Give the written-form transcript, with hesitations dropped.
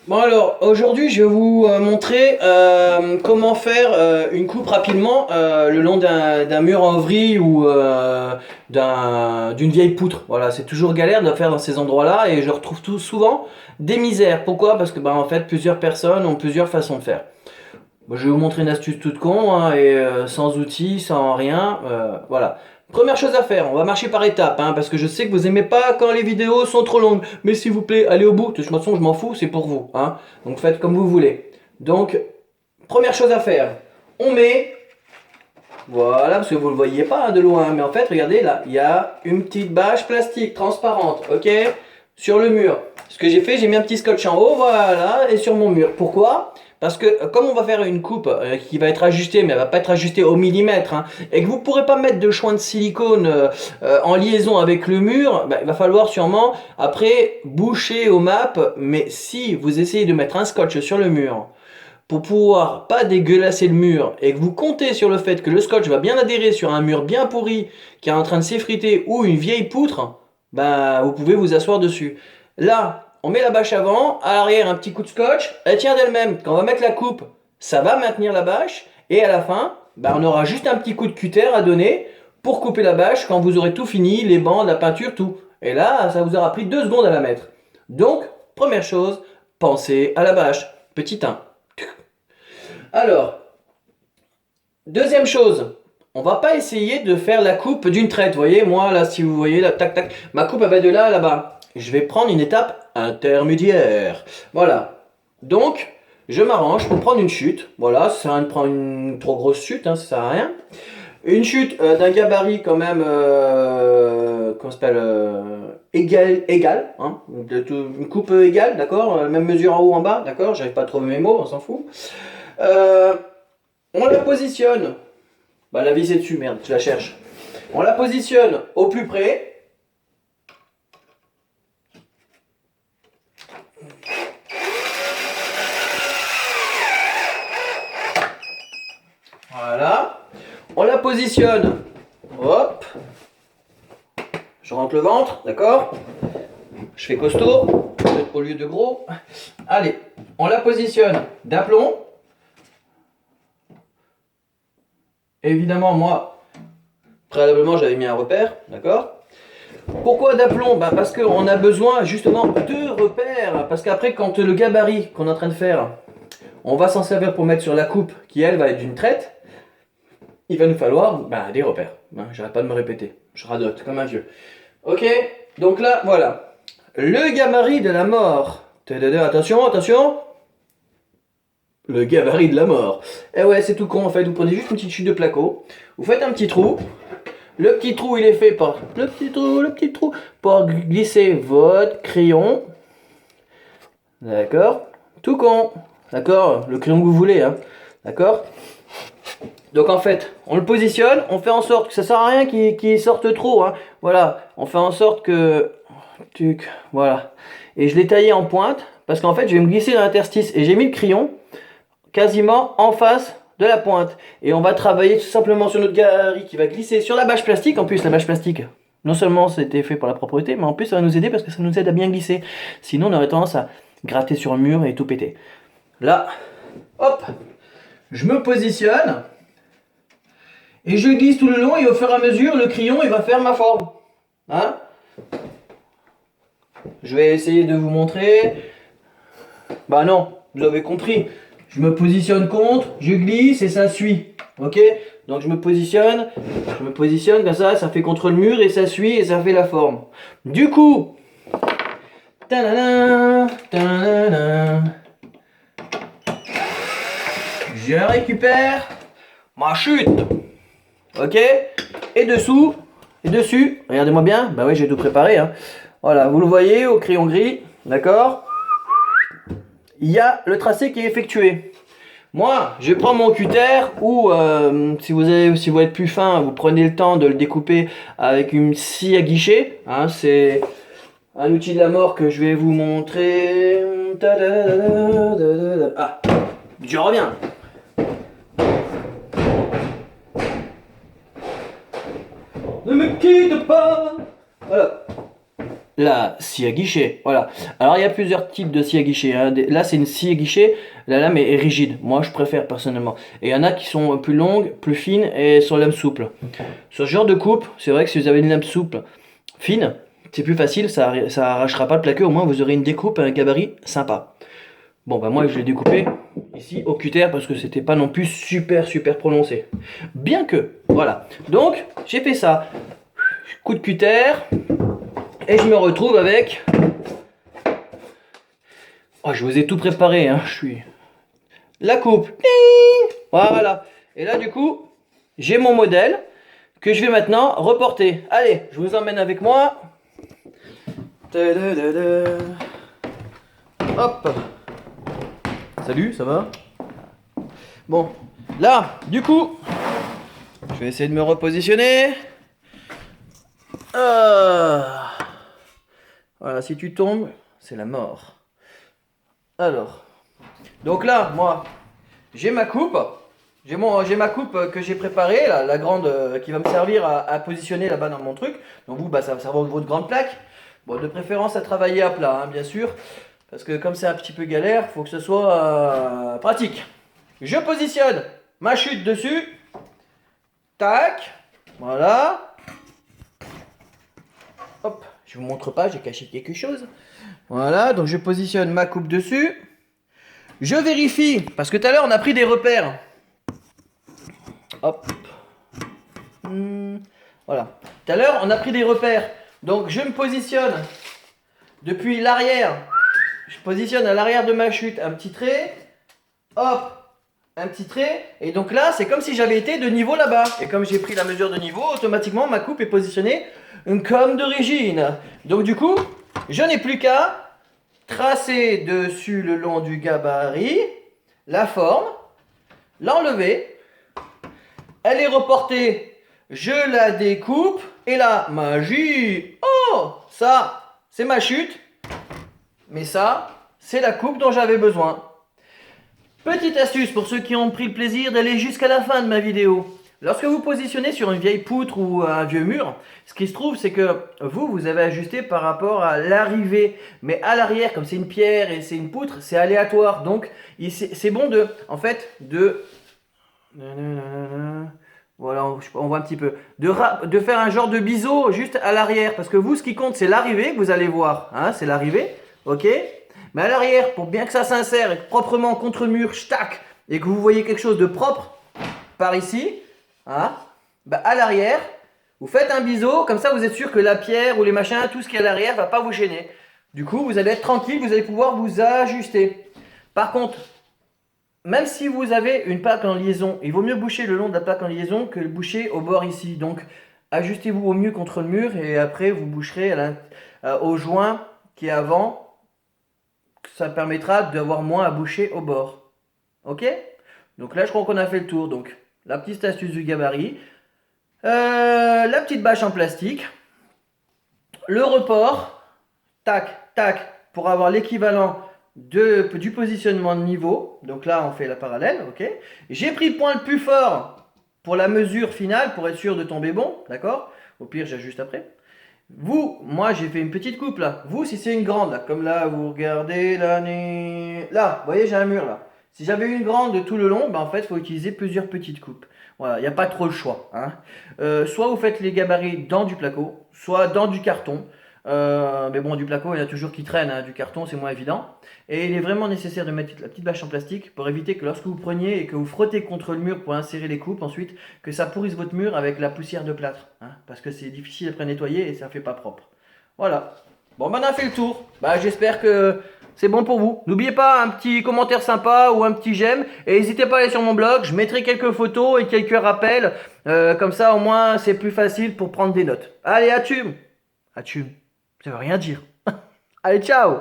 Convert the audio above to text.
Bon alors, aujourd'hui je vais vous montrer comment faire une coupe rapidement le long d'un mur en vrille ou d'une vieille poutre. Voilà, c'est toujours galère de le faire dans ces endroits-là et je retrouve tout souvent des misères. Pourquoi? Parce que bah, en fait plusieurs personnes ont plusieurs façons de faire. Bon, je vais vous montrer une astuce toute con hein, et sans outils, sans rien. Voilà. Première chose à faire, on va marcher par étapes, hein, parce que je sais que vous aimez pas quand les vidéos sont trop longues. Mais s'il vous plaît, allez au bout. De toute façon, je m'en fous, c'est pour vous. Hein. Donc faites comme vous voulez. Donc, première chose à faire, on met, voilà, parce que vous ne le voyez pas hein, de loin, mais en fait, regardez là, il y a une petite bâche plastique transparente, ok, sur le mur. Ce que j'ai fait, j'ai mis un petit scotch en haut, voilà, et sur mon mur. Pourquoi? Parce que comme on va faire une coupe qui va être ajustée, mais elle va pas être ajustée au millimètre, hein, et que vous pourrez pas mettre de joint de silicone en liaison avec le mur, bah, il va falloir sûrement après boucher au map. Mais si vous essayez de mettre un scotch sur le mur pour pouvoir pas dégueulasser le mur et que vous comptez sur le fait que le scotch va bien adhérer sur un mur bien pourri qui est en train de s'effriter ou une vieille poutre, bah vous pouvez vous asseoir dessus. Là, on met la bâche avant, à l'arrière un petit coup de scotch, elle tient d'elle-même. Quand on va mettre la coupe, ça va maintenir la bâche et à la fin, bah, on aura juste un petit coup de cutter à donner pour couper la bâche quand vous aurez tout fini, les bandes, la peinture, tout. Et là, ça vous aura pris 2 secondes à la mettre. Donc, première chose, pensez à la bâche. Petit 1. Alors, deuxième chose, on va pas essayer de faire la coupe d'une traite. Vous voyez, moi là, si vous voyez, là, tac tac, ma coupe elle va de là à là-bas. Je vais prendre une étape intermédiaire. Voilà. Donc, je m'arrange pour prendre une chute. Voilà, ça sert à rien de prendre une trop grosse chute, hein, ça sert à rien. Une chute d'un gabarit quand même, comment ça s'appelle, égal, hein, une coupe égale, d'accord, même mesure en haut en bas, d'accord, j'arrive pas à trouver mes mots, on s'en fout. Euh, on la positionne. Bah la vis est dessus, merde, je la cherche. On la positionne au plus près. Voilà. On la positionne. Hop. Je rentre le ventre, d'accord. Je fais costaud au lieu de gros. Allez, on la positionne d'aplomb. Évidemment, moi, préalablement, j'avais mis un repère, d'accord. Pourquoi d'aplomb? Bah parce qu'on a besoin justement de repères. Parce qu'après, quand le gabarit qu'on est en train de faire, on va s'en servir pour mettre sur la coupe qui, elle, va être d'une traite, il va nous falloir bah, des repères. J'arrête pas de me répéter. Je radote comme un vieux. Ok? Donc là, voilà. Le gabarit de la mort. Attention, attention. Le gabarit de la mort. Et ouais, c'est tout con en fait. Vous prenez juste une petite chute de placo. Vous faites un petit trou. Le petit trou, il est fait par le petit trou pour glisser votre crayon. D'accord. Tout con. D'accord. Le crayon que vous voulez, hein. D'accord. Donc en fait, on le positionne, on fait en sorte que ça sert à rien qu'il sorte trop, hein. Voilà. On fait en sorte que voilà. Et je l'ai taillé en pointe parce qu'en fait, je vais me glisser dans l'interstice et j'ai mis le crayon quasiment en face de la pointe. Et on va travailler tout simplement sur notre gabarit qui va glisser sur la bâche plastique. En plus, la bâche plastique, non seulement c'était fait pour la propreté, mais en plus ça va nous aider parce que ça nous aide à bien glisser. Sinon, on aurait tendance à gratter sur le mur et tout péter. Là, hop, je me positionne et je glisse tout le long et au fur et à mesure, le crayon, il va faire ma forme. Hein? Je vais essayer de vous montrer. Bah non, vous avez compris. Je me positionne contre, je glisse et ça suit. Ok? Donc je me positionne comme ça fait contre le mur et ça suit et ça fait la forme. Du coup, tadadam, tadadam, je récupère ma chute. Ok? Et dessous, et dessus, regardez-moi bien, bah oui j'ai tout préparé. Hein. Voilà, vous le voyez au crayon gris, d'accord? Il y a le tracé qui est effectué. Moi, je prends mon cutter ou si vous êtes plus fin, vous prenez le temps de le découper avec une scie à guichet. Hein, c'est un outil de la mort que je vais vous montrer. Ah, je reviens. Ne me quitte pas. Voilà. la scie à guichet. Voilà. Alors il y a plusieurs types de scie à guichet, hein. Là c'est une scie à guichet, la lame est rigide. Moi je préfère personnellement. Et il y en a qui sont plus longues, plus fines et sur lame souple. Sur ce genre de coupe, c'est vrai que si vous avez une lame souple fine, c'est plus facile, ça arrachera pas le plaqué, au moins vous aurez une découpe et un gabarit sympa. Bon bah moi je l'ai découpé ici au cutter parce que c'était pas non plus super prononcé. Bien que, voilà. Donc j'ai fait ça. Coup de cutter. Et je me retrouve avec... Oh, je vous ai tout préparé, hein. Je suis... La coupe. Voilà. Et là, du coup, j'ai mon modèle que je vais maintenant reporter. Allez, je vous emmène avec moi. Hop. Salut, ça va? Bon, là, du coup, je vais essayer de me repositionner. Voilà, si tu tombes, c'est la mort. Alors, donc là, moi, j'ai ma coupe. J'ai ma coupe que j'ai préparée, la grande qui va me servir à positionner là-bas dans mon truc. Donc vous, bah, ça va servir votre grande plaque. Bon, de préférence à travailler à plat, hein, bien sûr. Parce que comme c'est un petit peu galère, il faut que ce soit pratique. Je positionne ma chute dessus. Tac. Voilà. Hop, je vous montre pas, j'ai caché quelque chose. Voilà, donc je positionne ma coupe dessus. Je vérifie, parce que tout à l'heure on a pris des repères. Hop. Voilà. Tout à l'heure on a pris des repères. Donc je me positionne depuis l'arrière. Je positionne à l'arrière de ma chute un petit trait. Hop. Un petit trait. Et donc là, c'est comme si j'avais été de niveau là-bas. Et comme j'ai pris la mesure de niveau, automatiquement ma coupe est positionnée comme d'origine. Donc du coup, je n'ai plus qu'à tracer dessus le long du gabarit la forme, l'enlever, elle est reportée, je la découpe et là, magie, oh, ça, c'est ma chute, mais ça, c'est la coupe dont j'avais besoin. Petite astuce pour ceux qui ont pris le plaisir d'aller jusqu'à la fin de ma vidéo. Lorsque vous positionnez sur une vieille poutre ou un vieux mur, ce qui se trouve, c'est que vous avez ajusté par rapport à l'arrivée. Mais à l'arrière, comme c'est une pierre et c'est une poutre, c'est aléatoire. Donc, c'est bon voilà, on voit un petit peu. De faire un genre de biseau juste à l'arrière. Parce que vous, ce qui compte, c'est l'arrivée, vous allez voir. Hein, c'est l'arrivée, ok? Mais à l'arrière, pour bien que ça s'insère et que proprement contre le mur, tac, et que vous voyez quelque chose de propre par ici, hein, bah à l'arrière, vous faites un biseau, comme ça vous êtes sûr que la pierre ou les machins, tout ce qui est à l'arrière ne va pas vous gêner. Du coup, vous allez être tranquille, vous allez pouvoir vous ajuster. Par contre, même si vous avez une plaque en liaison, il vaut mieux boucher le long de la plaque en liaison que le boucher au bord ici. Donc, ajustez-vous au mieux contre le mur et après vous boucherez au joint qui est avant. Ça permettra d'avoir moins à boucher au bord. Ok? Donc là, je crois qu'on a fait le tour. Donc, la petite astuce du gabarit. La petite bâche en plastique. Le report. Tac, tac. Pour avoir l'équivalent du positionnement de niveau. Donc là, on fait la parallèle. Ok? J'ai pris le point le plus fort pour la mesure finale, pour être sûr de tomber bon. D'accord? Au pire, j'ajuste après. Vous, moi j'ai fait une petite coupe là. Vous, si c'est une grande, là, comme là, vous regardez l'année. Là, vous voyez, j'ai un mur là. Si j'avais une grande tout le long, ben, en fait, il faut utiliser plusieurs petites coupes. Voilà, il n'y a pas trop le choix. Hein. Soit vous faites les gabarits dans du placo, soit dans du carton. Mais bon, du placo, il y en a toujours qui traînent. Hein. Du carton, c'est moins évident. Et il est vraiment nécessaire de mettre la petite bâche en plastique pour éviter que lorsque vous preniez et que vous frottez contre le mur pour insérer les coupes, ensuite, que ça pourrisse votre mur avec la poussière de plâtre. Hein, parce que c'est difficile après nettoyer et ça ne fait pas propre. Voilà. Bon, ben on a fait le tour. Bah, j'espère que c'est bon pour vous. N'oubliez pas un petit commentaire sympa ou un petit j'aime. Et n'hésitez pas à aller sur mon blog. Je mettrai quelques photos et quelques rappels. Comme ça, au moins, c'est plus facile pour prendre des notes. Allez, à tu. Ça veut rien dire. Allez, ciao!